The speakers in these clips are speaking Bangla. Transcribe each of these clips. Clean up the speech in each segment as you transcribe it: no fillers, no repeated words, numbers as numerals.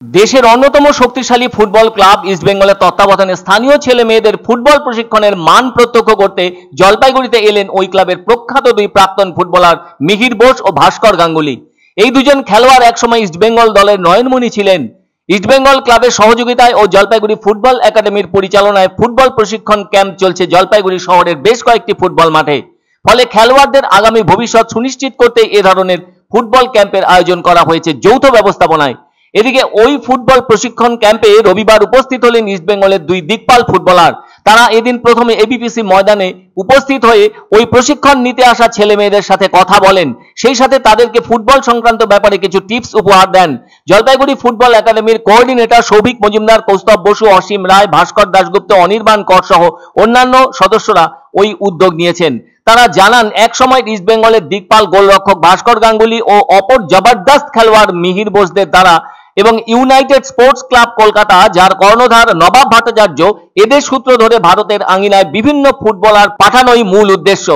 দেশের অন্যতম শক্তিশালী ফুটবল ক্লাব ইস্টবেঙ্গলের তত্ত্বাবধানে স্থানীয় ছেলে মেয়েদের ফুটবল প্রশিক্ষণের মান প্রত্যক্ষ করতে জলপাইগুড়িতে এলেন ওই ক্লাবের প্রখ্যাত দুই প্রাক্তন ফুটবলার মিহির বোস ও ভাস্কর গাঙ্গুলি। এই দুজন খেলোয়াড় একসময় ইস্টবেঙ্গল দলের নয়নমণি ছিলেন। ইস্টবেঙ্গল ক্লাবের সহযোগিতায় ও জলপাইগুড়ি ফুটবল একাডেমির পরিচালনায় ফুটবল প্রশিক্ষণ ক্যাম্প চলছে জলপাইগুড়ি শহরের বেশ কয়েকটি ফুটবল মাঠে। ফলে খেলোয়াড়দের আগামী ভবিষ্যৎ সুনিশ্চিত করতে এ ধরনের ফুটবল ক্যাম্পের আয়োজন করা হয়েছে যৌথ ব্যবস্থাপনায়। এদিকে ওই ফুটবল প্রশিক্ষণ ক্যাম্পে রবিবার উপস্থিত হলেন ইস্টবেঙ্গলের দুই দিকপাল ফুটবলার। তারা এদিন প্রথমে এবিপিসি ময়দানে উপস্থিত হয়ে ওই প্রশিক্ষণ নিতে আসা ছেলে মেয়েদের সাথে কথা বলেন, সেই সাথে তাদেরকে ফুটবল সংক্রান্ত ব্যাপারে কিছু টিপস উপহার দেন। জলপাইগুড়ি ফুটবল একাডেমির কোঅর্ডিনেটর সৌভিক মজুমদার, কৌস্তব বসু, অসীম রায়, ভাস্কর দাশগুপ্ত, অনির্বাণ কর সহ অন্যান্য সদস্যরা ওই উদ্যোগ নিয়েছেন। তারা জানান, এক সময় ইস্টবেঙ্গলের দিকপাল গোলরক্ষক ভাস্কর গাঙ্গুলি ও অপর জবরদস্ত খেলোয়াড় মিহির বোসদের দ্বারা এবং ইউনাইটেড স্পোর্টস ক্লাব কলকাতা, যার কর্ণধার নবাব ভট্টাচার্য, এদের সূত্র ধরে ভারতের আঙিনায় বিভিন্ন ফুটবলার পাঠানোই মূল উদ্দেশ্য।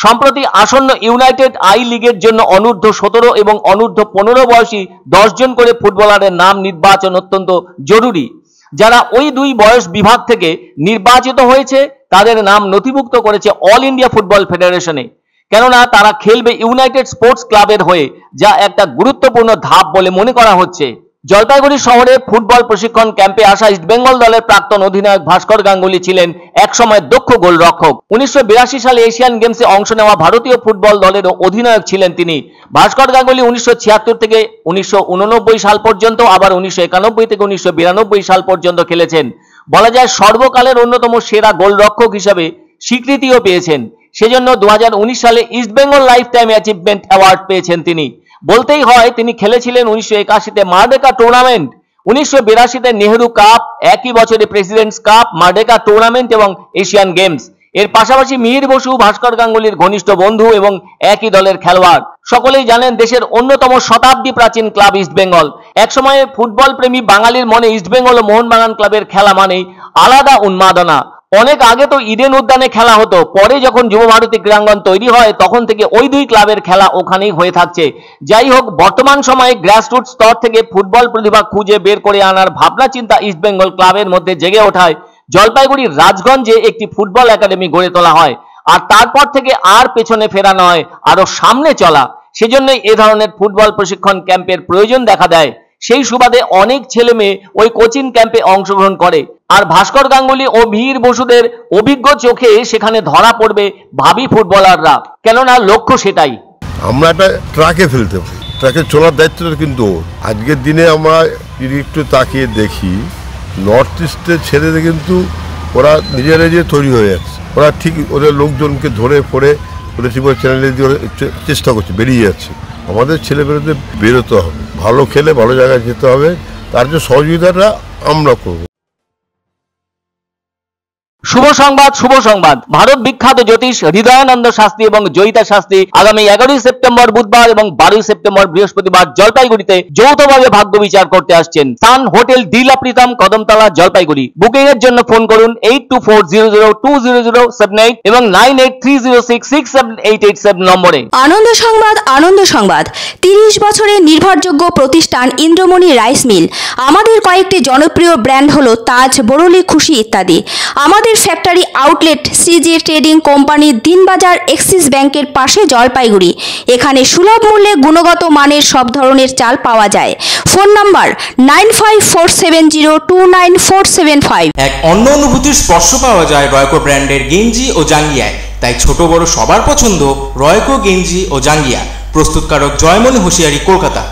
সম্প্রতি আসন্ন ইউনাইটেড আই লিগের জন্য অনূর্ধ্ব 17 এবং অনূর্ধ্ব 15 বয়সী 10 জন করে ফুটবলারের নাম নির্বাচন অত্যন্ত জরুরি। যারা ওই দুই বয়স বিভাগ থেকে নির্বাচিত হয়েছে তাদের নাম নথিভুক্ত করেছে অল ইন্ডিয়া ফুটবল ফেডারেশনে, কেননা তারা খেলবে ইউনাইটেড স্পোর্টস ক্লাবের হয়ে, যা একটা গুরুত্বপূর্ণ ধাপ বলে মনে করা হচ্ছে। জলপাইগুড়ি শহরে ফুটবল প্রশিক্ষণ ক্যাম্পে আসা ইস্টবেঙ্গল দলের প্রাক্তন অধিনায়ক ভাস্কর গাঙ্গুলি ছিলেন একসময় দক্ষ গোলরক্ষক। 1982 সালে এশিয়ান গেমসে অংশ নেওয়া ভারতীয় ফুটবল দলেরও অধিনায়ক ছিলেন তিনি। ভাস্কর গাঙ্গুলি 1976 থেকে 1989 সাল পর্যন্ত, আবার 1991 থেকে 1992 সাল পর্যন্ত খেলেছেন। বলা যায় সর্বকালের অন্যতম সেরা গোলরক্ষক হিসেবে স্বীকৃতিও পেয়েছেন। সেজন্য 2019 সালে East Bengal life time achievement award পেয়েছেন তিনি। বলতেই হয়, তিনি খেলেছিলেন 1981-তে মার্ডেকা টুর্নামেন্ট, 1982-তে নেহেরু কাপ, একই বছরে প্রেসিডেন্টস কাপ, মার্ডেকা টুর্নামেন্ট এবং এশিয়ান গেমস। এর পাশাপাশি মিহির বসু ভাস্কর গাঙ্গুলির ঘনিষ্ঠ বন্ধু এবং একই দলের খেলোয়াড়। সকলেই জানেন, দেশের অন্যতম শতাব্দী প্রাচীন ক্লাব ইস্টবেঙ্গল। একসময়ে ফুটবল প্রেমী বাঙালির মনে ইস্টবেঙ্গল ও মোহনবাগান ক্লাবের খেলা মানেই আলাদা উন্মাদনা। অনেক আগে তো ইডেন উদ্যানে খেলা হতো, পরে যখন যুবভারতী ক্রীড়াঙ্গন তৈরি হয় তখন থেকে ওই দুই ক্লাবের খেলা ওখানেই হয়ে থাকছে। যাই হোক, বর্তমান সময়ে গ্রাসরুট স্তর থেকে ফুটবল প্রতিভা খুঁজে বের করে আনার ভাবনা চিন্তা ইস্টবেঙ্গল ক্লাবের মধ্যে জেগে ওঠায় জলপাইগুড়ির রাজগঞ্জে একটি ফুটবল একাডেমি গড়ে তোলা হয়। আর তারপর থেকে আর পেছনে ফেরা নয়, আরো সামনে চলা। সেজন্যই এ ধরনের ফুটবল প্রশিক্ষণ ক্যাম্পের প্রয়োজন দেখা দেয়। সেই সুবাদে অনেক ছেলে মেয়ে ওই কোচিং ক্যাম্পে অংশগ্রহণ করে। আর ভাস্কর গাঙ্গুলি ও মিহির বসুদের অভিজ্ঞ চোখে সেখানে ধরা পড়বে ভাবি ফুটবলাররা, কেননা লক্ষ্য সেটাই। আমরা একটা ট্রাকে ফেলতে পারি, ট্রাকে চলার দায়িত্বটা কিন্তু আজকের দিনে আমরা যদি একটু তাকিয়ে দেখি, নর্থ ইস্টের ছেলেদের কিন্তু ওরা নিজে নিজে তৈরি হয়ে যাচ্ছে। ওরা ঠিক ওদের লোকজনকে ধরে পড়ে ওদের ঠিক চ্যানেলে দিয়ে চেষ্টা করছে, বেরিয়ে যাচ্ছে। আমাদের ছেলেমেয়েদের বেরোতে হবে, ভালো খেলে ভালো জায়গায় যেতে হবে, তার যে সহযোগিতাটা আমরা করব। শুভ সংবাদ, ভারত বিখ্যাত জ্যোতিষ হৃদয়ানন্দ শাস্ত্রী এবং জয়িতা শাস্ত্রী আগামী 11 সেপ্টেম্বর বুধবার এবং 12 সেপ্টেম্বর বৃহস্পতিবার জলপাইগুড়িতে যৌথভাবে ভাগ্য বিচার করতে আসছেন। সান হোটেল ডিলা প্রীতম, কদমতলা, জলপাইগুড়ি। বুকিং এর জন্য ফোন করুন 8240020078 এবং 9830667887 নম্বরে। আনন্দ সংবাদ 30 বছরের নির্ভরযোগ্য প্রতিষ্ঠান ইন্দ্রমণি রাইস মিল। আমাদের কয়েকটি জনপ্রিয় ব্র্যান্ড হলো তাজ, বরলি, খুশি ইত্যাদি। আমাদের factory outlet CG trading company, Dinbazar, axis ব্যাংকের পাশে, জলপাইগুড়ি। এখানে সুলভ মূল্যে গুণগত মানের সব ধরনের চাল পাওয়া যায়। Phone number 9547029475। এক অন্য অনুভূতির স্পর্শ পাওয়া যায় রয়কো ব্র্যান্ডের গেঞ্জি ও জাঙ্গিয়ায়। তাই ছোট বড় সবার পছন্দ রয়কো গেঞ্জি ও জাঙ্গিয়া। প্রস্তুতকারক জয়মনি হোশিয়ারি, কলকাতা।